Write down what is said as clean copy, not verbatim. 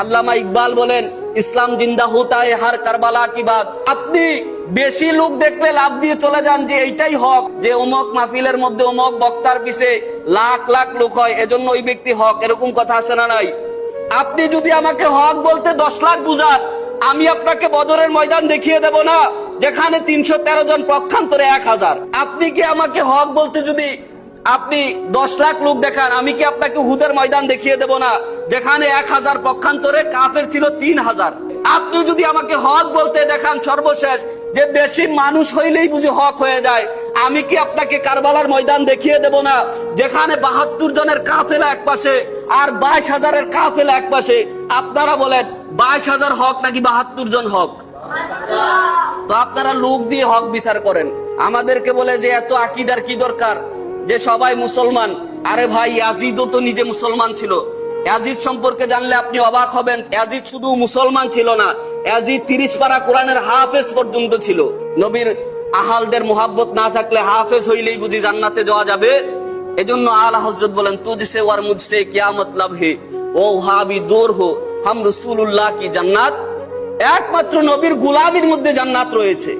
আল্লামা ইকবাল বলেন, ইসলাম জিন্দা হোতা है हर करबला की बात। আপনি বেশি লোক দেখলে লাভ দিয়ে চলে যান যে এইটাই হক, যে অমুক মাহফিলের মধ্যে অমুক বক্তার পিছে লাখ লাখ লোক হয় এজন্য ওই ব্যক্তি হক, এরকম কথা আছে না নাই? আপনি যদি আমাকে হক বলতে 10 লাখ বুঝান, আমি আপনাকে বদরের ময়দান দেখিয়ে দেব না যেখানে 313 জন পক্ষান্তরে 1000। আপনি কি আমাকে হক বলতে যদি আপনি 10 লাখ লোক দেখান, আমি কি আপনাকে উহুদের ময়দান দেখিয়ে দেব না যেখানে 1000 পক্ষান্তরে কাফের ছিল 3000। আপনি যদি আমাকে হক বলতে দেখান সর্বশেষ যে বেশি মানুষ হইলেই বুঝি হক হয়ে যায়, আমি কি আপনাকে কারবালার ময়দান দেখিয়ে দেব না যেখানে 72 জনের কাফেলা এক পাশে আর 22,000-এর কাফেলা এক পাশে। আপনারা বলেন 22,000 হক নাকি 72 জন হক? তো আপনারা লোক দিয়ে হক বিচার করেন। আমাদেরকে বলে যে এত আকীদার কি দরকার, যে সবাই মুসলমান। আরে ভাই, ইয়াজিদও তো নিজে মুসলমান ছিল। ইয়াজিদ সম্পর্কে জানলে আপনি অবাক হবেন। ইয়াজিদ শুধু মুসলমান ছিল না, ইয়াজিদ 30 পারা কোরআনের হাফেজ পর্যন্ত ছিল। নবীর আহালদের মোহাব্বত না থাকলে হাফেজ হইলেই বুঝি জান্নাতে যাওয়া যাবে? এজন্য আলা হযরত বলেন, তুঝসে ওয়ার মুঝসে কিয়া মতলব হে, ও ওহাবি দূর হো হাম রাসূলুল্লাহ কি জান্নাত। একমাত্র নবীর গোলামীর মধ্যে জান্নাত রয়েছে।